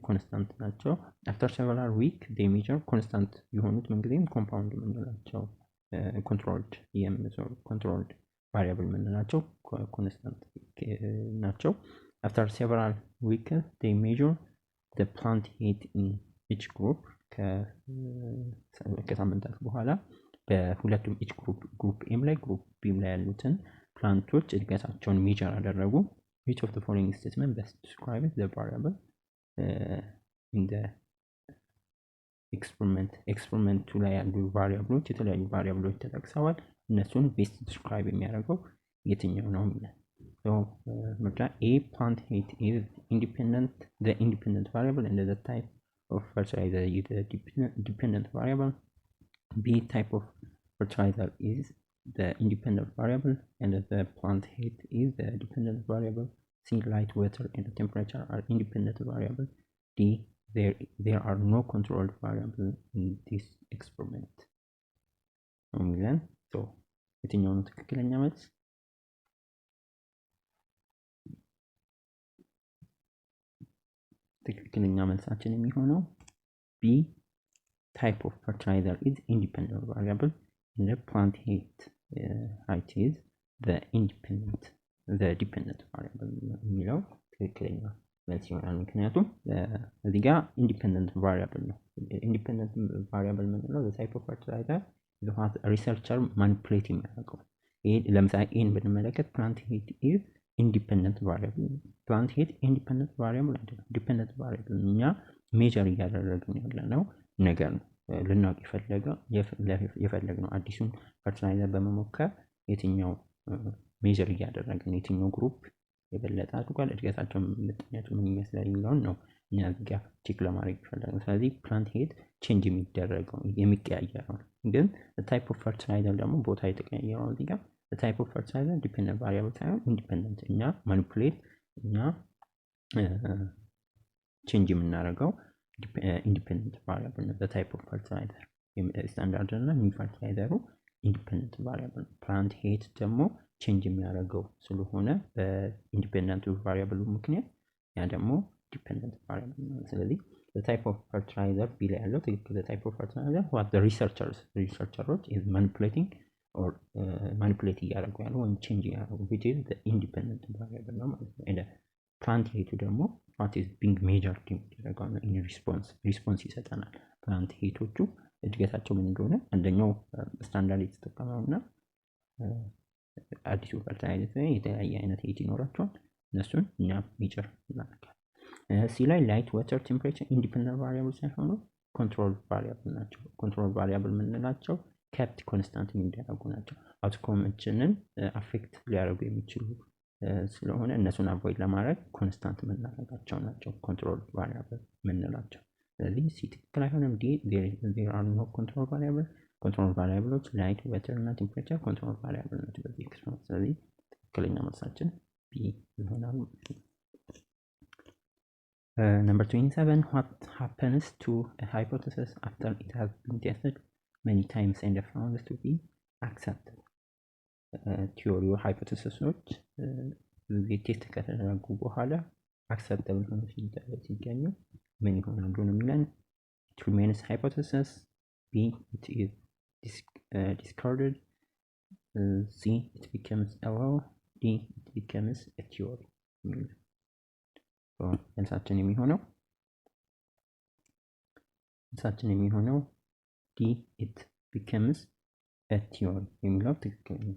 ኮንስታንት ናቸው። አፍተር ሴቨራል ዊክ ዴይ ሜጀር ኮንስታንት የሆኑት ምንጊዜም ኮምፓውንድ የምንላቸው ኮንትሮልድ ቫሪያብል የምንላቸው ኮንስታንት ናቸው። አፍተር ሴቨራል ዊክ ዴይ ሜጀር the plant heat in each group. ከሳምንታት በኋላ በሁለቱም each group ኤም ላይ group ቢም ላይ ያሉትን ፕላንቶች እድገታቸውን ሜጀር አደረጉ። which of the following statement best describes the variable in the experiment ላይ ያሉ ቫሪያብሎች የተለያዩ ቫሪያብሎች ተጠቅሰዋል። እነሱን ቤስት ዲስክራይብ የሚያደርገው የትኛው ነው የሚለው ምርጫ A, plant heat is the independent variable, and the type of fertilizer is the dependent variable. B, type of fertilizer is the independent variable, and the plant heat is the dependent variable. C, light, water, and temperature are independent variable. D, there are no controlled variable in this experiment. So የትኛው ነው ትክክለኛ መልስ? ትክክለኛ መልሳችን የሚሆነው B, type of fertilizer is independent variable, and the plant heat is the dependent variable የሚለው ትክክለኛ መልስ ይሆናል። ምክንያቱም እዚህ ጋር ኢንዲፔንደንት ቫሪያብል ነው። ኢንዲፔንደንት ቫሪያብል ምንለው the type of fertilizer ሪሰርቸር ማኒፑሌት የሚያደርገው። ይሄ ለምሳሌ ኤን ብንመለከት ፕላንት ሂት ኢዝ ኢንዲፔንደንት ቫሪያብል። ፕላንት ሂት ኢንዲፔንደንት ቫሪያብል አይደለም፣ ዲፔንደንት ቫሪያብል እኛ ሜጀር እያደረግን ያለነው ነገር ነው። ልናውቅ የፈለግነው አዲሱን ፈርቲላይዘር በመሞከር የትኛው ሜጀር እያደረግን የትኛው ግሩፕ የበለጠ አድጓል፣ እድገታቸው ምጣኔያቸው ምን ይመስላል የሚለውን ነው እኛ እዚህ ጋር ቼክ ለማድረግ ይፈልጋል። ስለዚህ ፕላንት ሄድ ቼንጅ የሚደረገው የሚቀያየረው ግን ታይፕ ኦፍ ፈርቲላይዘር ደግሞ ቦታ የተቀያየረው እዚህ ጋር ታይፕ ኦፍ ፈርቲላይዘር ዲፔንደንት ቫሪያብል ሳይሆን ኢንዲፔንደንት እኛ ማኒፑሌት እኛ ቼንጅ የምናደርገው ኢንዲፔንደንት ቫሪያብል ነው። ታይፕ ኦፍ ፈርቲላይዘር ስታንዳርድ እና ኒው ፈርቲላይዘሩ ኢንዲፔንደንት ቫሪያብል ነው። ፕላንት ሄድ ደግሞ ቼንጅ የሚያደርገው ስለሆነ በኢንዲፔንደንት ቫሪያብሉ ምክንያት ያ ደግሞ ዲፔንደንት ቫሪያብል ነው። ስለዚህ ታይፕ ኦፍ ፈርቲላይዘር ቢል ያለው ትክክል ታይፕ ኦፍ ፈርቲላይዘር ዋት ዘ ሪሰርቸሮች ኢዝ ማኒፑሌቲንግ ኦር ማኒፑሌት እያደረጉ ያለው ወይም ቼንጅ እያደረጉ which is the independent variable ነው ማለት ነው። and ፕላንት ሄቱ ደግሞ what is being measured የሚደረገው ነው in ሪስፖንስ ይሰጠናል። ፕላንት ሄቶቹ እድገታቸው ምን እንደሆነ አንደኛው ስታንዳርድ የተጠቀመውና አዲሱ ፈርቲላይዘር የተለያየ አይነት ሄት ይኖራቸዋል። እነሱን እኛ ሜጀር እናደርጋለን። ሲ ላይ ላይት ዋተር ቴምፕሬቸር ኢንዲፔንደንት ቫሪያብል ሳይሆኑ ኮንትሮል ቫሪያብል ናቸው። ኮንትሮል ቫሪያብል የምንላቸው kept ኮንስታንት የሚደረጉ ናቸው። አውትኮምችንን አፌክት ሊያደርጉ የሚችሉ ስለሆነ እነሱን አቮይድ ለማድረግ ኮንስታንት የምናደርጋቸው ናቸው ኮንትሮል ቫሪያብል የምንላቸው። ስለዚህ ሲ ትክክል አይሆንም። ዲ there are no control variable ኮንትሮል ቫሪያብሎች ላይት ዋተር እና ቴምፕሬቸር ኮንትሮል ቫሪያብል ናቸው በዚህ ኤክስፐሪመንት። ስለዚህ ትክክለኛ መልሳችን ቢ ይሆናል። Number 27, what happens to a hypothesis after it has been tested many times and found to be accepted? ቲዮሪው ሃይፖቴሲሶች ቴስት ከተደረጉ በኋላ አክሰፕተብል ሆኖ ሲገኙ ምን ይሆናሉ ነው የሚለን። it remains hypothesis, B it is discarded, C it becomes a law, D it becomes a theory። መልሳችን የሚሆነው ዲ ኢት ቢከምስ አ ቲዮሪ የሚለው ትክክል ነው።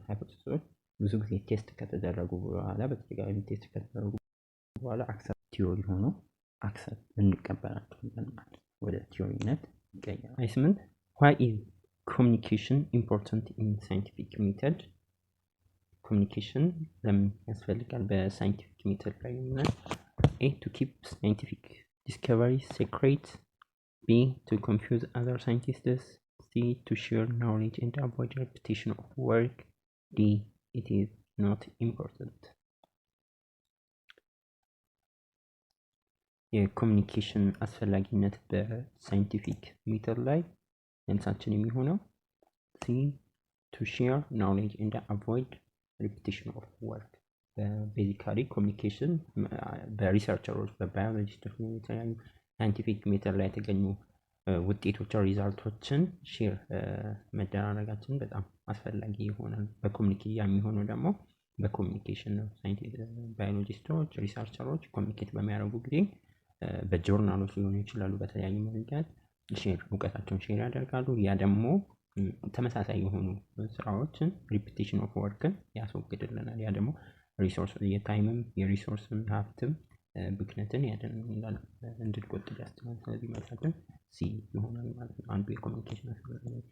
ሃይፖቴሲሶች ብዙ ጊዜ ቴስት ከተደረጉ በኋላ በተደጋጋሚ ቴስት ከተደረጉ በኋላ አክሰፕት ቲዮሪ ሆኖ አክሰፕት እንቀበላቸዋለን ማለት ወደ ቲዮሪነት ይቀየራል። 28 why is communication important in scientific method? ኮሚኒኬሽን ለምን ያስፈልጋል በሳይንቲፊክ ሜተድ ላይ ነው? A to keep scientific discoveries secret, B to confuse other scientists, C to share knowledge and avoid repetition of work, D it is not important። የኮሚኒኬሽን አስፈላጊነት በሳይንቲፊክ ሜተድ ላይ መልሳችን የሚሆነው C to share knowledge and avoid repetition of work። ቤዚካሊ ኮሚኒኬሽን በሪሰርቸሮች በባዮሎጂስቶች የተለያዩ ሳይንቲፊክ ሜተድ ላይ የተገኙ ውጤቶችን ሪዛልቶችን ሼር መደራረጋችን በጣም አስፈላጊ ይሆናል። የሚሆነው ደግሞ በኮሚኒኬሽን ነው። ባዮሎጂስቶች ሪሰርቸሮች ኮሚኒኬት በሚያደርጉ ጊዜ በጆርናሎች ሊሆኑ ይችላሉ፣ በተለያዩ መንገድ እውቀታቸውን ሼር ያደርጋሉ። ያ ደግሞ ተመሳሳይ የሆኑ ስራዎችን ሪፒቲሽን ኦፍ ወርክን ያስወግድልናል። ያ ደግሞ ሪሶርስ የታይምም የሪሶርስም ሀብትም ብክነትን ያደርጋል እንድንቆጥብ ያስችላል። ስለዚህ መልሳችን ሲ ይሆናል ማለት ነው። አንዱ የኮሚኒኬሽን አስፈላጊነት።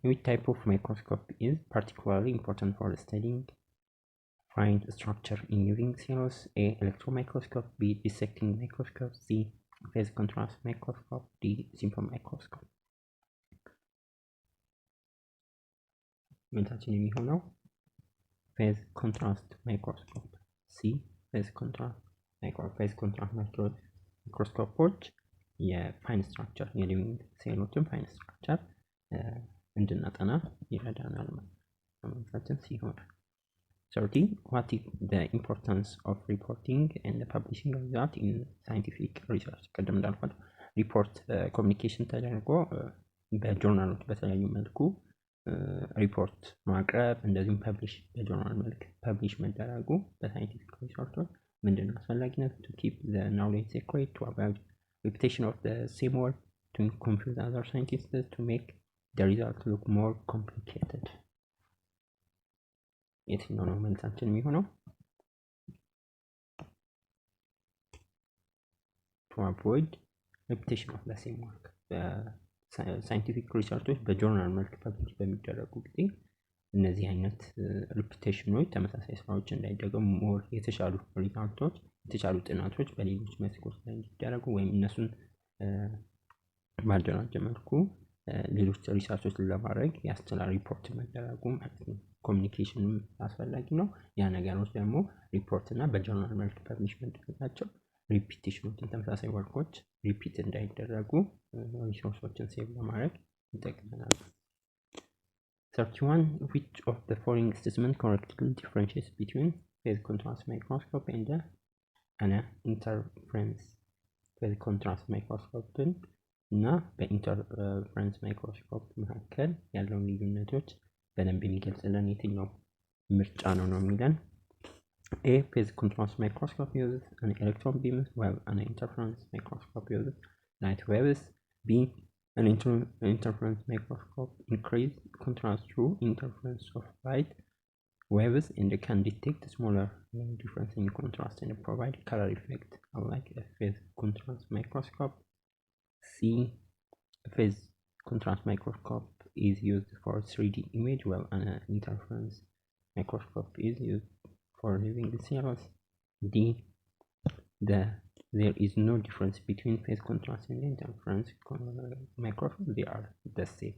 which type of microscope is particularly important for studying fine structure in living cells? A electron microscope, B dissecting microscope, C phase contrast microscope, D simple microscope። መልሳችን የሚሆነው ፌዝ ኮንትራስት ማይክሮስኮፕ ሲ ፌዝ ኮንትራስት ማይክሮስኮፖች የፋይን ስትራክቸር የሊቪንግ ሴሎችን ፋይን ስትራክቸር እንድናጠና ይረዳናል ማለት ነው። መልሳችን ሲ ይሆናል። 30 what is the importance of reporting and publishing result in scientific research? ቀደም እንዳልኳቸው ሪፖርት ኮሚኒኬሽን ተደርጎ በጆርናሎች በተለያዩ መልኩ ሪፖርት ማቅረብ እንደዚሁም በጆርናል መልክ ፐብሊሽ መደረጉ በሳይንቲፊክ ሪሰርቾች ምንድን ነው አስፈላጊነቱ? to keep the knowledge secret, to avoid repetition of the same work, to confuse other scientists, to make the result look more complicated። የትኛው ነው መልሳችን የሚሆነው? to avoid repetition of the same work ሳይንቲፊክ ሪሰርቾች በጆርናል መልክ ፐብሊሽ በሚደረጉ ጊዜ እነዚህ አይነት ሪፒቴሽኖች ተመሳሳይ ስራዎች እንዳይደገሙ ሞር የተሻሉ ሪዛልቶች የተሻሉ ጥናቶች በሌሎች መስኮች ላይ እንዲደረጉ ወይም እነሱን ባደራጀ መልኩ ሌሎች ሪሰርቾች ለማድረግ ያስችላል ሪፖርት መደረጉ ማለት ነው። ኮሚኒኬሽንም አስፈላጊ ነው። ያ ነገሮች ደግሞ ሪፖርት እና በጆርናል መልክ ፐብሊሽ መደረጋቸው ሪፒቴሽኖችን ተመሳሳይ ወርኮች ሪፒት እንዳይደረጉ ሪሶርሶችን ሴቭ ለማድረግ ይጠቅመናል። 31 which of the following statement correctly differentiates between phase contrast microscope and an interference phase contrast microscope እና በኢንተርፈረንስ ማይክሮስኮፕ መካከል ያለውን ልዩነቶች በደንብ የሚገልጽልን የትኛው ምርጫ ነው የሚለን? A phase contrast microscope uses an electron beam while an interference microscope uses light waves. B an interference microscope increases contrast through interference of light waves and can detect smaller difference in contrast and provide color effect unlike a phase contrast microscope. C phase contrast microscope is used for 3D image while an interference microscope is used for living cells. D there is no difference between phase contrast and interference microscope, they are the same.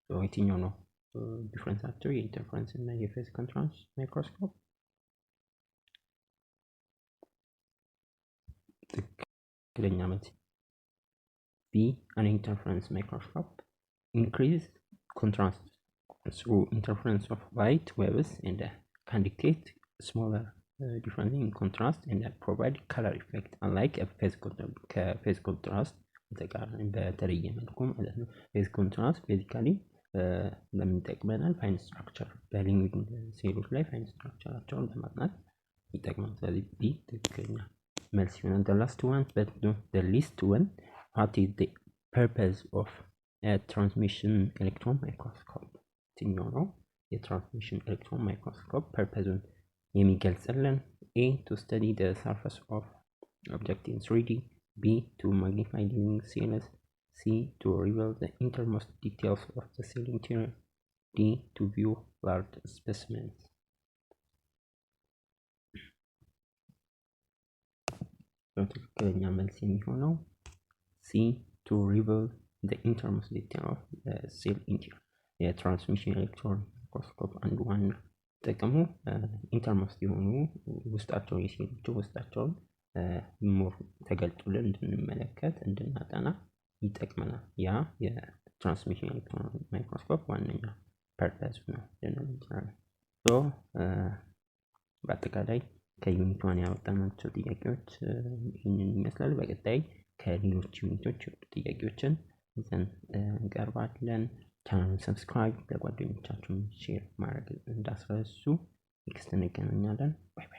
So የትኛው ነው ዲፍረንሳቸው የኢንተርፈረንስ እና የፌዝ ኮንትራስት ማይክሮስኮፕ? ትክክለኛ መልስ B an interference microscope increase contrast through interference of light waves and can detect smaller difference in contrast and provide color effect unlike a phase contrast በተለየ መልኩ ማለት ነው። ፌዝ ኮንትራስት ቤዚካሊ ለምን ይጠቅመናል? ፋይን ስትራክቸር በሊቪንግ ሴሎች ላይ ፋይን ስትራክቸራቸውን ለማጥናት ይጠቅማል። ስለዚህ ቢ ትክክለኛ መልስ ይሆናል። the last one but not the least one, what is the purpose of a transmission electron microscope? የትኛው ነው የትራንስሚሽን ኤሌክትሮን ማይክሮስኮፕ ፐርፐዙን የሚገልጽልን? A to study the surface of object in 3D. B to magnify living cells. C to reveal the innermost details of the cell interior. D to view large specimens. ትክክለኛ መልስ የሚሆነው C to reveal the innermost detail of the cell interior. የትራንስሚሽን ኤሌክትሮን ማይክሮስኮፕ አንዱ ዋና ጥቅሙ ኢንተርሞስት የሆኑ ውስጣቸው የሴሎቹ ውስጣቸውን ሞር ተገልጦልን እንድንመለከት እንድናጠና ይጠቅመናል። ያ የትራንስሚሽን ኤሌክትሮን ማይክሮስኮፕ ዋነኛ ፐርፐዝ ነው ልንል እንችላለን። በአጠቃላይ ከዩኒት 1 ያወጣናቸው ጥያቄዎች ይህንን ይመስላል። በቀጣይ ከሌሎች ዩኒቶች ጥያቄዎችን ይዘን እንቀርባለን። ቻናሉን ሰብስክራይብ ለጓደኞቻችሁ ሼር ማድረግ እንዳትረሱ። ኔክስት እንገናኛለን። ባይ ባይ።